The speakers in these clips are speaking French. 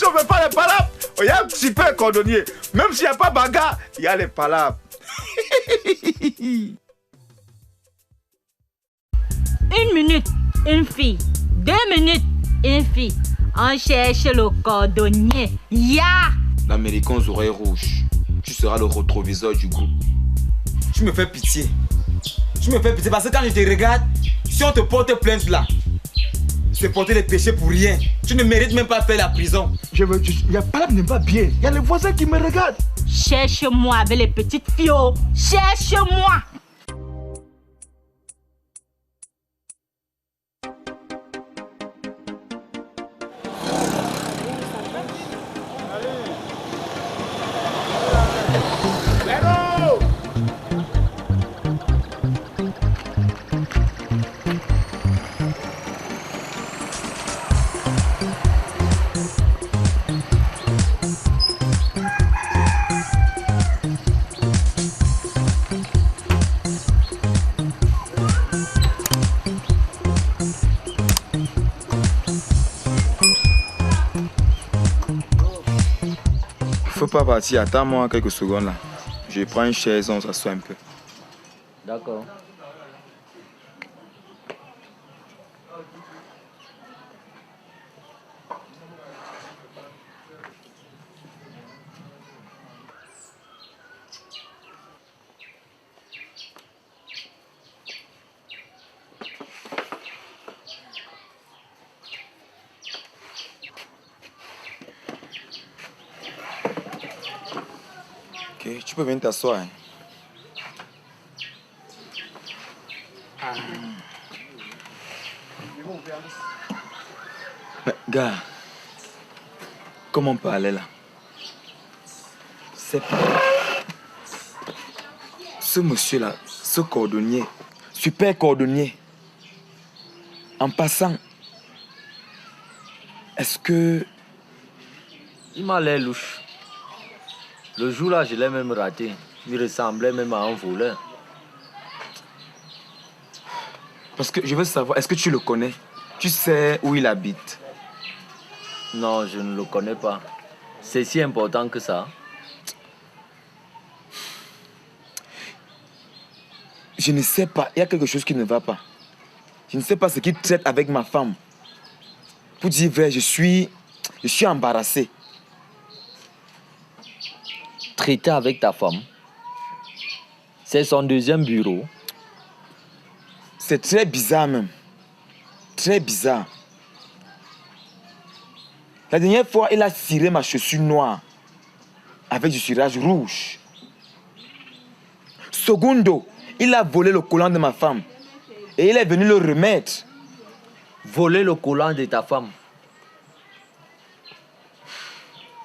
on ne fait pas les palabres, il y a un super cordonnier. Même s'il n'y a pas bagarre, il y a les palabres. Une minute, une fille. 2 minutes, une fille. On cherche le cordonnier. Ya! L'Américain aux oreilles rouges. Tu seras le rétroviseur du groupe. Tu me fais pitié. Tu me fais pitié parce que quand je te regarde, si on te porte plainte là, c'est porter les péchés pour rien. Tu ne mérites même pas faire la prison. Il y a pas n'est pas bien. Il y a les voisins qui me regardent. Cherche-moi avec les petites filles. Cherche-moi. Faut pas partir, attends-moi quelques secondes là. Je prends une chaise, on s'assoit un peu. D'accord. Ok, tu peux venir t'asseoir. Hein. Mais, gars, comment on peut aller là? C'est pas... Ce monsieur-là, ce cordonnier, super cordonnier, en passant, est-ce que... Il m'a l'air louche. Le jour-là, je l'ai même raté. Il ressemblait même à un voleur. Parce que je veux savoir, est-ce que tu le connais? Tu sais où il habite? Non, je ne le connais pas. C'est si important que ça. Je ne sais pas, il y a quelque chose qui ne va pas. Je ne sais pas ce qu'il traite avec ma femme. Pour dire vrai, je suis embarrassé. Traiter avec ta femme. C'est son deuxième bureau. C'est très bizarre même. Très bizarre. La dernière fois, il a ciré ma chaussure noire avec du cirage rouge. Secondo, il a volé le collant de ma femme et il est venu le remettre. Voler le collant de ta femme.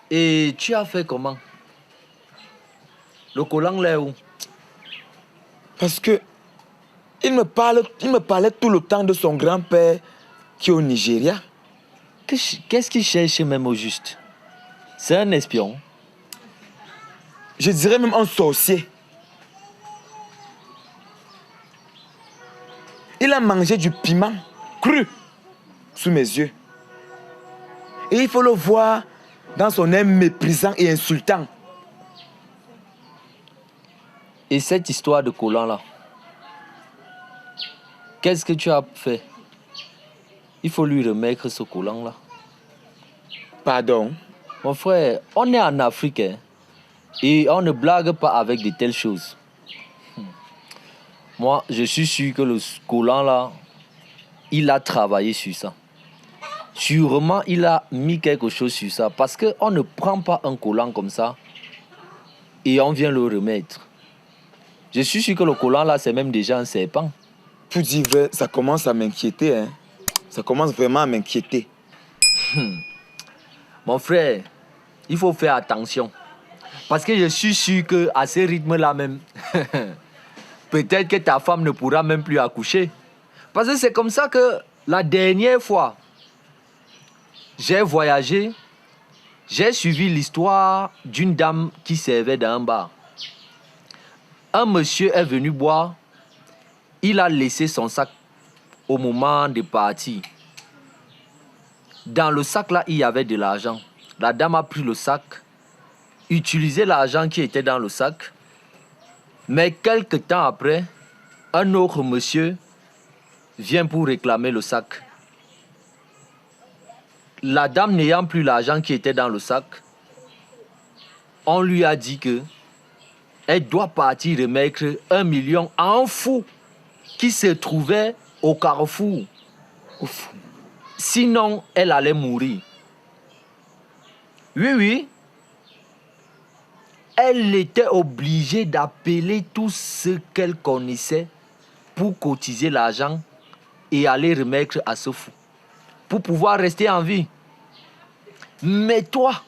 Et tu as fait comment? Le collant là est où? Parce que il me parlait tout le temps de son grand-père qui est au Nigeria. Qu'est-ce qu'il cherche même au juste? C'est un espion. Je dirais même un sorcier. Il a mangé du piment cru sous mes yeux. Et il faut le voir dans son air méprisant et insultant. Et cette histoire de collant là, qu'est-ce que tu as fait? Il faut lui remettre ce collant là. Pardon? Mon frère, on est en Afrique hein, et on ne blague pas avec de telles choses. Moi, je suis sûr que le collant là, il a travaillé sur ça. Sûrement, il a mis quelque chose sur ça parce qu'on ne prend pas un collant comme ça et on vient le remettre. Je suis sûr que le collant là, c'est même déjà un serpent. Pour dire vrai, ça commence à m'inquiéter. Hein. Ça commence vraiment à m'inquiéter. Mon frère, il faut faire attention. Parce que je suis sûr qu'à ce rythme-là même, peut-être que ta femme ne pourra même plus accoucher. Parce que c'est comme ça que la dernière fois, j'ai voyagé, j'ai suivi l'histoire d'une dame qui servait dans un bar. Un monsieur est venu boire, il a laissé son sac au moment de partir. Dans le sac là, il y avait de l'argent. la dame a pris le sac, utilisé l'argent qui était dans le sac, mais quelque temps après, un autre monsieur vient pour réclamer le sac. La dame n'ayant plus l'argent qui était dans le sac, on lui a dit que elle doit partir remettre 1 million à un fou qui se trouvait au carrefour. Sinon, elle allait mourir. Oui. Elle était obligée d'appeler tous ceux qu'elle connaissait pour cotiser l'argent et aller remettre à ce fou, pour pouvoir rester en vie. Mais toi,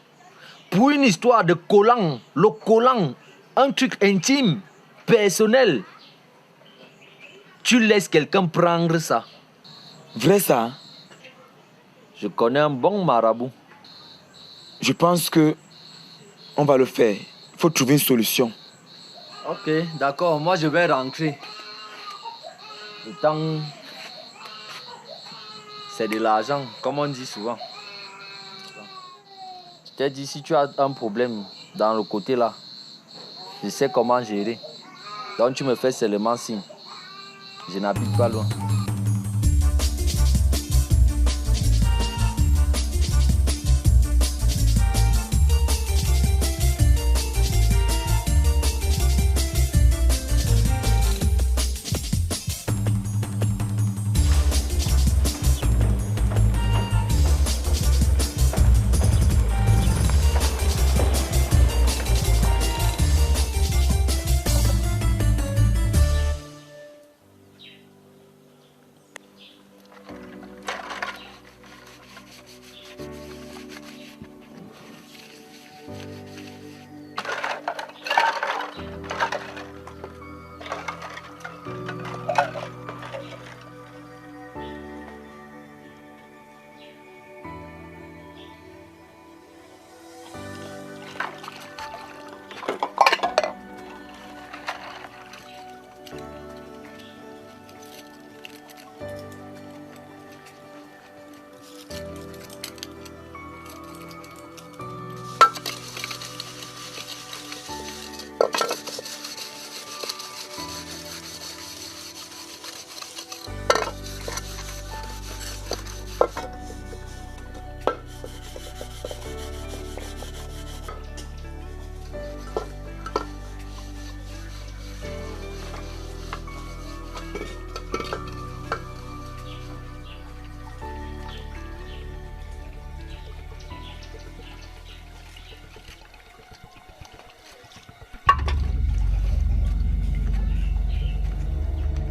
pour une histoire de collant, le collant, un truc intime, personnel, tu laisses quelqu'un prendre ça. Vrai ça, hein? Je connais un bon marabout. Je pense que on va le faire. Il faut trouver une solution. Ok, d'accord. Moi, je vais rentrer. Le temps, c'est de l'argent, comme on dit souvent. Je t'ai dit, si tu as un problème dans le côté là, je sais comment gérer. Donc, tu me fais seulement signe. Je n'habite pas loin.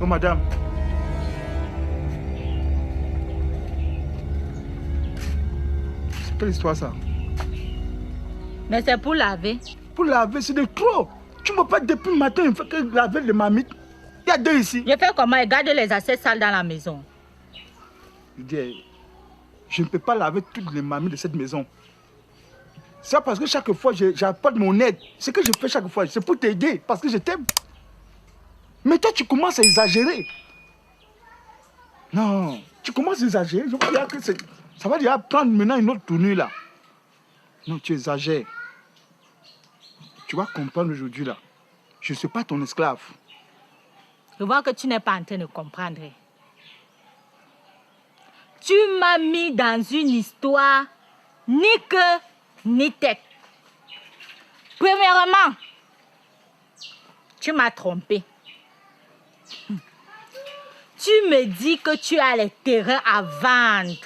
Oh, madame. C'est quelle histoire ça? Mais c'est pour laver. Pour laver, c'est de trop. Tu me parles depuis le matin, il faut que laver les marmites. Il y a 2 ici. Je fais comment? Je garde les assiettes sales dans la maison. Je dis, je ne peux pas laver toutes les marmites de cette maison. C'est parce que chaque fois, j'apporte mon aide. Ce que je fais chaque fois, c'est pour t'aider, parce que je t'aime. Mais toi, tu commences à exagérer. Non, tu commences à exagérer. Je vois bien que ça va déjà prendre maintenant une autre tournure là. Non, tu exagères. Tu vas comprendre aujourd'hui là. Je ne suis pas ton esclave. Je vois que tu n'es pas en train de comprendre. Tu m'as mis dans une histoire ni queue ni tête. Premièrement, tu m'as trompé. Tu me dis que tu as les terrains à vendre.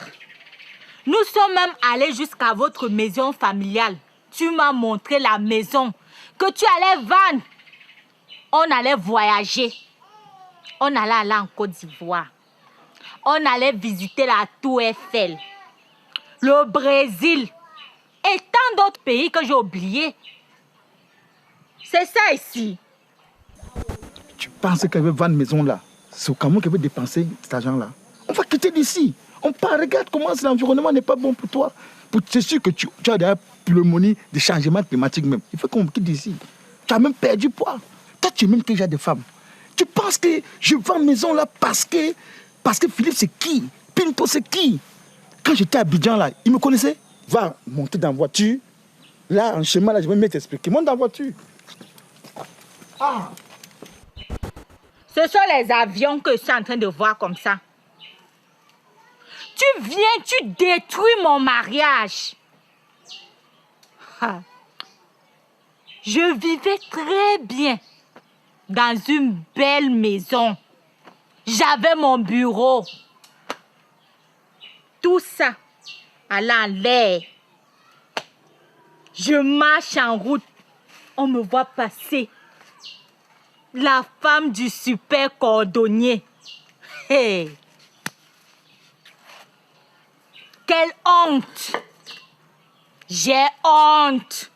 Nous sommes même allés jusqu'à votre maison familiale. Tu m'as montré la maison que tu allais vendre. On allait voyager. On allait aller en Côte d'Ivoire. On allait visiter la Tour Eiffel, le Brésil et tant d'autres pays que j'ai oubliés. C'est ça ici. Tu penses qu'elle veut vendre une maison là? C'est au Cameroun qu'elle veut dépenser cet argent-là. On va quitter d'ici. On part, regarde comment l'environnement n'est pas bon pour toi. C'est sûr que tu as des pneumonies, des changements climatiques même. Il faut qu'on quitte d'ici. Tu as même perdu poids. Toi, tu es même déjà des femmes. Tu penses que je vends une maison là parce que Philippe c'est qui? Pinto c'est qui? Quand j'étais à Abidjan là, il me connaissait? Va monter dans la voiture. Là, en chemin, là, je vais mieux t'expliquer. Monte dans la voiture. Ah. Ce sont les avions que je suis en train de voir comme ça. Tu viens, tu détruis mon mariage. Ah. Je vivais très bien dans une belle maison. J'avais mon bureau. Tout ça allait en l'air. Je marche en route. On me voit passer. La femme du super cordonnier. Hey. Quelle honte! J'ai honte!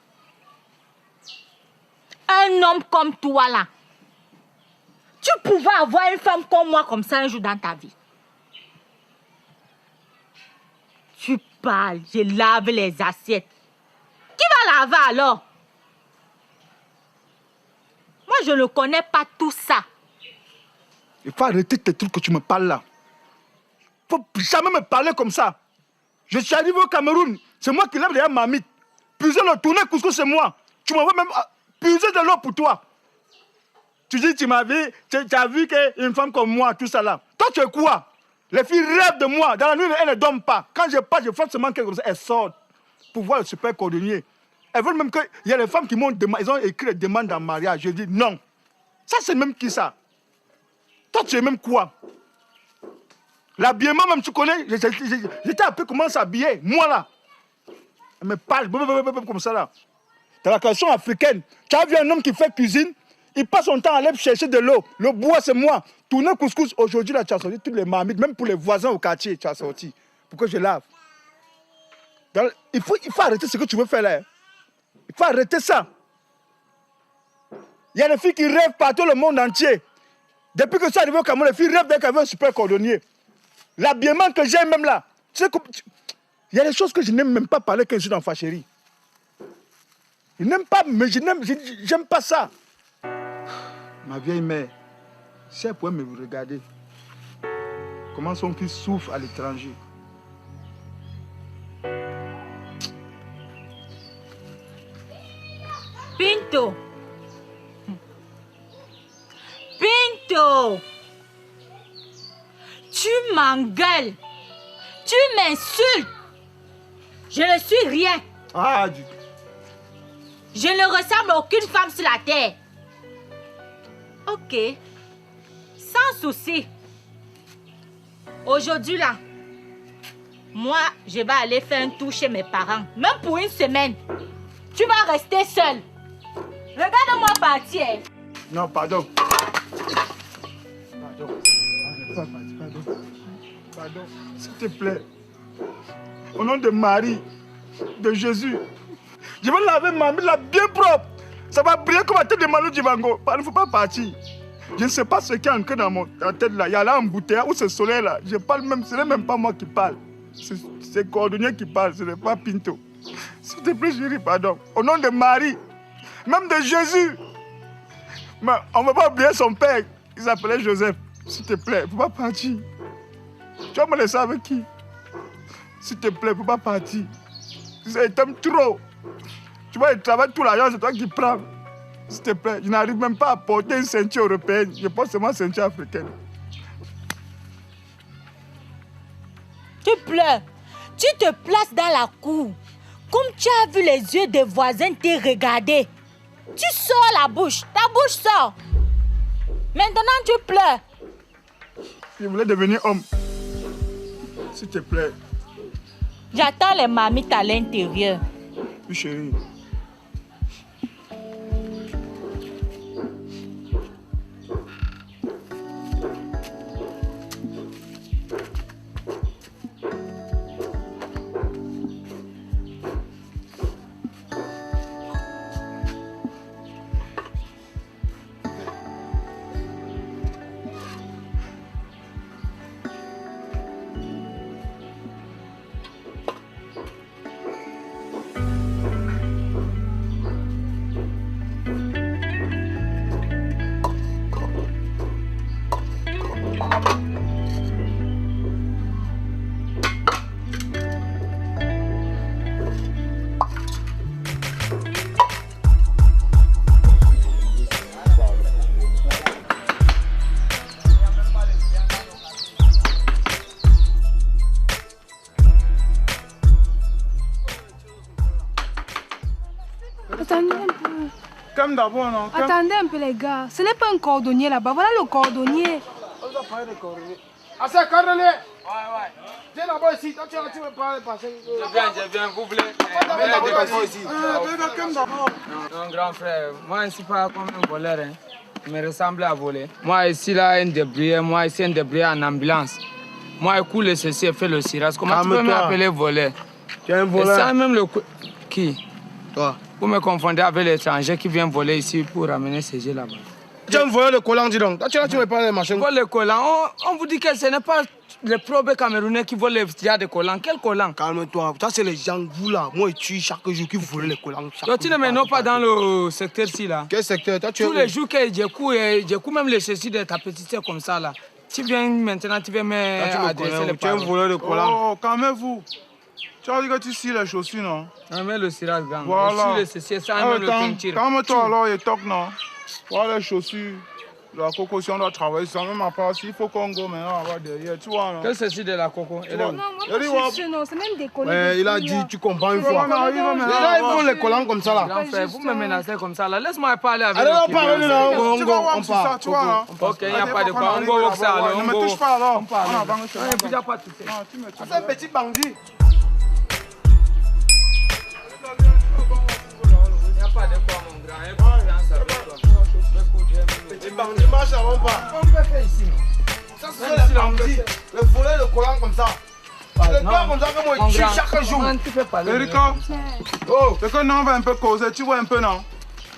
Un homme comme toi là, tu pouvais avoir une femme comme moi comme ça un jour dans ta vie. Tu parles, je lave les assiettes. Qui va laver alors? Moi, je ne connais pas tout ça. Il faut arrêter tes trucs que tu me parles là. Il ne faut jamais me parler comme ça. Je suis arrivé au Cameroun, c'est moi qui lève derrière ma mythe. Puiser le tourner couscous, c'est moi. Tu m'envoies même puiser de l'eau pour toi. Tu dis, tu as vu qu'une femme comme moi, tout ça là. Toi, tu es quoi? Les filles rêvent de moi. Dans la nuit, elles ne dorment pas. Quand je passe, je frappe seulement quelque chose comme ça, elles sortent pour voir le super cordonnier. Elles veulent même qu'il y a des femmes qui m'ont demandé, ils ont écrit des demandes en mariage. Je dis non. Ça, c'est même qui ça? Toi, tu es même quoi? L'habillement, même, tu connais, j'étais appris comment s'habiller, moi là. Elle me parle comme ça là. Dans la question africaine, tu as vu un homme qui fait cuisine, il passe son temps à aller chercher de l'eau. Le bois, c'est moi. Tourner couscous, aujourd'hui là, tu as sorti toutes les marmites, même pour les voisins au quartier, tu as sorti. Pour que je lave. Il faut arrêter ce que tu veux faire là. Il faut arrêter ça. Il y a des filles qui rêvent partout le monde entier. Depuis que ça arrive au Cameroun, les filles rêvent d'être un super cordonnier. L'habillement que j'ai même là. Tu sais, il y a des choses que je n'aime même pas parler quand je suis dans Fâcherie. Je n'aime pas, mais j'aime pas ça. Ma vieille mère, si elle pouvait me regarder, comment son fils souffre à l'étranger. Pinto! Pinto! Tu m'engueules! Tu m'insultes! Je ne suis rien! Ah, je ne ressemble à aucune femme sur la terre! Ok. Sans souci. Aujourd'hui là, moi, je vais aller faire un tour chez mes parents. Même pour une semaine. Tu vas rester seule. Regarde-moi partir. Non, pardon. Pardon. S'il te plaît. Au nom de Marie, de Jésus, je vais laver ma main là bien propre. Ça va briller comme la tête de Manu Dibango. Il ne faut pas partir. Je ne sais pas ce qui est ancré dans la tête là. Il y a là un bouteille où ce soleil là. Je parle même, ce n'est même pas moi qui parle. C'est Cordonnier qui parle, ce n'est pas Pinto. S'il te plaît, chérie, pardon. Au nom de Marie, même de Jésus. Mais on ne va pas oublier son père. Il s'appelait Joseph. S'il te plaît, il ne faut pas partir. Tu vas me laisser avec qui? S'il te plaît, il ne faut pas partir. Je t'aime trop. Tu vois, il travaille tout l'argent, c'est toi qui prends. S'il te plaît, je n'arrive même pas à porter une ceinture européenne. Je porte seulement une ceinture africaine. Tu pleures. Tu te places dans la cour. Comme tu as vu les yeux des voisins te regarder. Tu sors la bouche. Ta bouche sort. Maintenant, tu pleures. Je voulais devenir homme. S'il te plaît. J'attends les marmites à l'intérieur. Oui, chérie. Attendez un peu. Comme d'abord, non? Attendez un peu, les gars. Ce n'est pas un cordonnier là-bas. Voilà le cordonnier. On doit parler de cordonnier. Ah, c'est cordonnier? Ouais. Viens là-bas ici. Toi, tu veux parler parce que... Je viens, vous voulez. Non, grand frère, moi, je ne suis pas comme un voleur. Hein. Il me ressemble à voler. Moi, ici, là, un débrouillé. Moi, ici, un débrouillé en ambulance. Moi, je coule ceci et fais le cirage. Comment tu peux m'appeler voleur? Tu es un voleur? Et ça, même le... Qui? Toi. Vous me confondez avec l'étranger qui vient voler ici pour ramener ces jeux là-bas. Tu es un voleur de collant, dis donc. Tu ne pas les machins. Vole le collant. On vous dit que ce n'est pas les probes camerounais qui volent les gars de collants. Quel collant? Calme-toi. Ça, c'est les gens, vous là. Moi, tu chaque jour qui volent les collants. Toi, tu ne me pas dans le secteur-ci là. Quel secteur? Toi, tu tous les jours que j'ai coup même les ceci de ta petite sœur comme ça là. Tu viens maintenant, tu viens m'adresser les paroles. Tu es un voleur de collants. Oh, calmez-vous. Tu as dit que tu scies les chaussures, non? On met le cirage gang. Voilà. Je suis le ceci, ça même le peinture. Calme-toi alors et toque, non? Voilà les chaussures. La coco, si on doit travailler sans même à part, il faut qu'on go maintenant avoir derrière, tu vois, non? Quel ceci de la coco? Non, moi, c'est même des collants. Mais il a dit, tu comprends une fois. Là, Ils font les collants comme ça là. Grand frère, vous me menacez comme ça là. Laisse-moi parler avec Allez, on parle là. Tu vas voir si ça, tu vois, non? Ok, il n'y a pas de quoi. On go ça alors. Ne me touche pas alors. On parle. On avance. Il n'y a pas de souci. Non, tu me touches. C'est un petit bandit. Il n'y a pas de quoi, mon grand. Il n'y a pas de chance avec toi. Les bandits marchent avant pas. On peut faire ici, non? Ça, c'est les bandits. Les voleurs de collants comme ça. Les gars comme ça que moi, ils tuent chaque jour. Tu fais parler. Erika, c'est que non, on va un peu causer, tu vois un peu, non?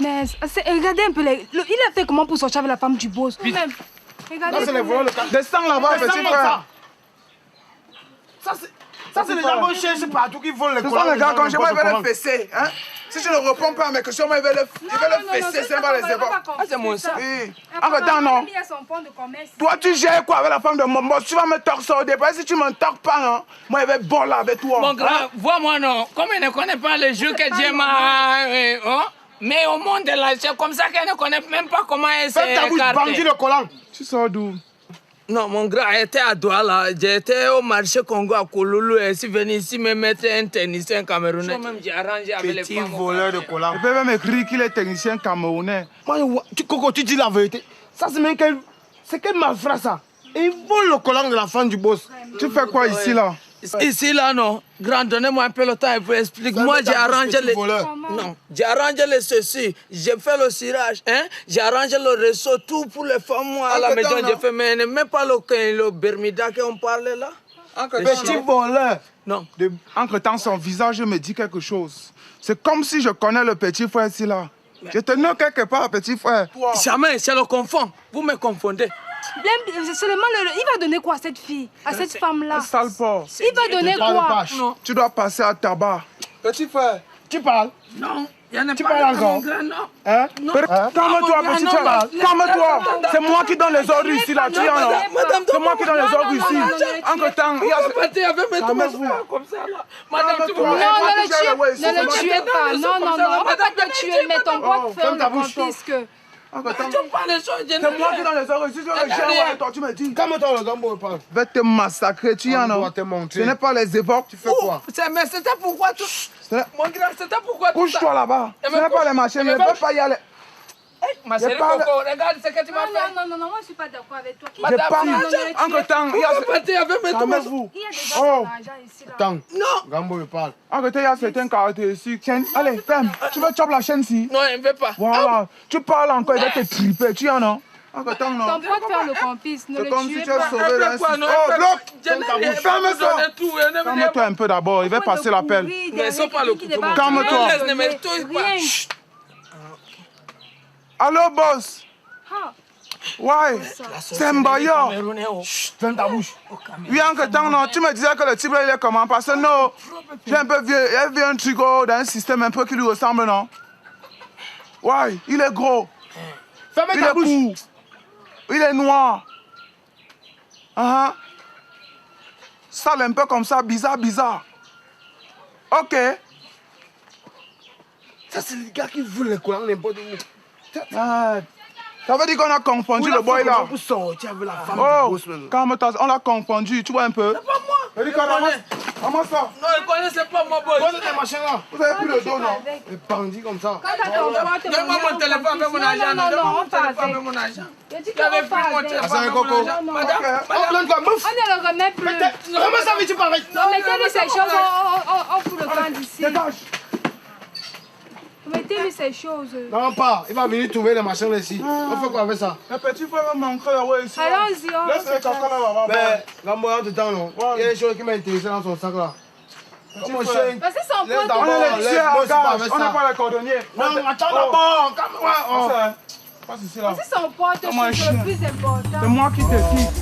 Mais regardez un peu, il a fait comment pour sortir avec la femme du boss? Même. Regardez. Ça, c'est les voleurs de collants. Descends là-bas, petit frère. Ça, c'est les gens qui cherchent partout qui volent les Ce collants. sont les gars, quand je vais les fesser, hein? Si je ne réponds pas à mes questions, ils veulent les fesser, c'est pas les époques. Ah, c'est mon sang. Oui. En non. Toi, tu gères quoi avec la femme de mon boss? Tu vas me torcer au départ. Si tu ne me torques pas, non, moi, je vais bon là avec toi. Mon grand, vois-moi, non. Comme il ne connaît pas les jeux que Dieu m'a. Mais au monde là, c'est comme ça qu'elle ne connaît même pas comment elle s'est Fais ta bouche, bandit de collant. Tu sors d'où? Non, mon grand, j'étais à Douala. J'étais au marché Congo à Kololo. Et je suis venu ici me mettre un technicien camerounais. Moi-même, j'ai arrangé avec les Petit femmes. voleur de collants. Il peut même écrire qu'il est technicien camerounais. Moi, Coco, tu dis la vérité. Ça, c'est même quel... C'est quel malfrat, ça. Et ils volent le collant de la femme du boss. Tu fais quoi ici, là? Ici, là, non. Grand, donnez-moi un peu le temps et vous explique. Moi, j'ai arrangé les... Non, j'ai arrangé les ceci. J'ai fait le cirage, hein. J'ai arrangé le réseau, tout pour les femmes. Moi, à la maison, j'ai fait, mais même pas le Bermuda qu'on parlait là. Petit voleur. Non. Entre-temps, son visage me dit quelque chose. C'est comme si je connais le petit frère ici, là. Je te nomme quelque part, petit frère. Jamais, c'est le confond. Vous me confondez. Seulement, il va donner quoi à cette fille, à cette femme-là? Sale porc. Il va donner quoi? Non. Tu dois passer à tabac. Petit frère, tu parles? Non. Tu parles encore? Hein? Calme-toi, petit frère. Calme-toi. C'est moi qui donne les ordres ici, là. Tu es là. C'est moi qui donne les ordres ici. Entre-temps, il y a... Calmez-vous. Comme ça, là. Madame, tu Non, ne le tuez pas. Non, on va pas te tuer, mais ton pote fait un confisque. C'est moi qui donne les ordres ici. Tu me dis. Calme-toi, le gambo parle. Je vais te massacrer, tu en as. Ce n'est pas les époques. Tu fais quoi? Mais c'était pourquoi tout... Mon grand, c'était pourquoi tout ça? Couche-toi là-bas. Ce n'est pas les machines, je ne peux pas y aller. Ma chérie Coco, regarde ce que tu m'as fait. Non, moi je suis pas d'accord avec toi. J'ai pas... Entre-temps, il y a... Calmez-vous. Il y a des gens qui l'argent ici là. Attends. Non. Gambo, il parle. Entre-temps, il y a certaines caractéristiques. Allez, ferme. Tu veux choper la chaîne-ci? Non, il ne veut pas. Voilà. Tu parles encore, il va te triper. Tu en as? Entre-temps, non. Ton pote fait le complice, ne C'est le comme si tuez tu as pas. sauvé la... Oh, bloc! Ferme-toi! Calme-toi un peu d'abord, il va passer l'appel. Mais ils sont pas le couteau. Calme-toi. Rien. Allô, boss? Ouais, c'est un bailleur. Ferme ta bouche. Oui, en temps, non, tu me disais que le type là, il est comment? Parce que non, j'ai un peu vieux, il a vu un truc dans un système un peu qui lui ressemble, non? Ouais, il est gros. Ferme Il ta est bouche. court. Il est noir. Sale un peu comme ça, bizarre. Ok. Ça, c'est les gars qui volent les collants n'importe où. Ça veut dire qu'on a confondu le boy là. Pour sortir avec la femme du Oh, boss, maintenant. calme-toi, on l'a confondu, tu vois un peu. Pas moi. Comment ça? Non, il connaissait pas mon boy. Posez des machins là. Vous avez pris le dos, non? Les bandits comme ça. Donne-moi mon téléphone avec mon argent. Donne-moi mon téléphone avec mon argent. J'avais pris mon téléphone avec mon argent. Madame, On ne le remet plus. comment ça tu parles? Non, mettez-lui ces choses, on fout le camp d'ici. Dégage. Mettez-lui ces choses. Non, pas. Il va venir trouver les machins là ici. On fait quoi avec ça? Le petit frère va manquer là, ouais, ici. Allons-y, on Laisse les caca là, Mais, la moyenne de temps, non. Il y a des choses qui m'intéressent dans son sac là. Comment je Parce que son Laisse pote... d'abord. On est les chiens à gage, on n'est pas les cordonniers. Non, attends d'abord. Calme-toi. Passe ici là. Parce que son pote, c'est le plus important. C'est moi qui décide.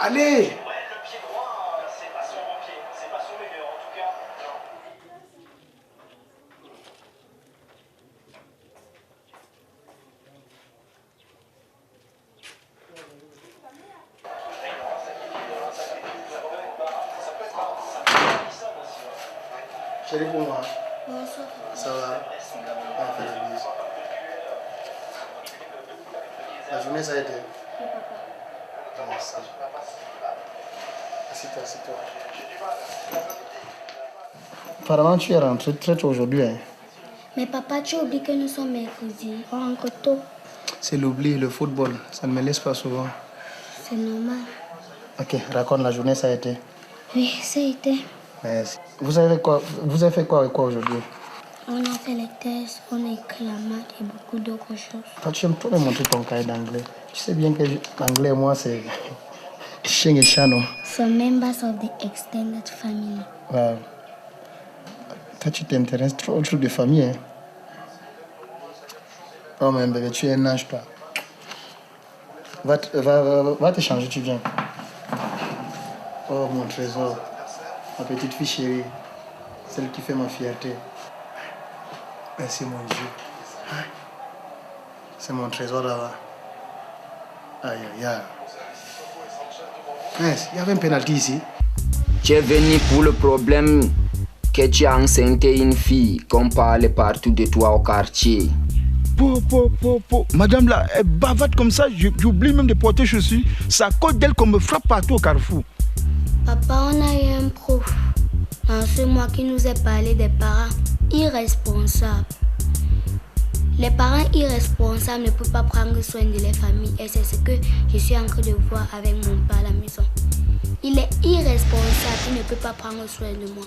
Allez. Chérie pour moi. Bonsoir. Ça va? On va faire des bisous. La journée ça a été? Oui, papa. Merci. Assieds-toi, assieds-toi. Apparemment, tu es rentré très tôt aujourd'hui. Hein? Mais papa, tu oublies que nous sommes mercredi. On rentre tôt. C'est l'oubli, le football. Ça ne me laisse pas souvent. C'est normal. Ok, raconte la journée, ça a été. Oui, ça a été. Merci. Vous avez fait quoi avec quoi aujourd'hui? On a fait les tests, on a écrit la maths et beaucoup d'autres choses. Toi, tu aimes trop me montrer ton cahier d'anglais. Tu sais bien que l'anglais, moi, c'est chien et chat, non? Some members of the extended family. Wow. Toi, tu t'intéresses trop aux trucs de famille, hein? Oh, mais bébé, tu es un ange, toi. Va te changer, tu viens. Oh, mon trésor. Ma petite fille chérie. Celle qui fait ma fierté. Merci, mon Dieu. C'est mon trésor là-bas. Aïe, aïe, aïe. Il y avait un penalty ici. Tu es venu pour le problème que tu as enceinté une fille qu'on parle partout de toi au quartier. Madame là, elle bavarde comme ça, j'oublie même de porter chaussures. C'est à cause d'elle qu'on me frappe partout au carrefour. Papa, on a eu un prof dans ce mois qui nous a parlé des parents irresponsables. Les parents irresponsables ne peuvent pas prendre soin de leur famille et c'est ce que je suis en train de voir avec mon père à la maison. Il est irresponsable, il ne peut pas prendre soin de moi.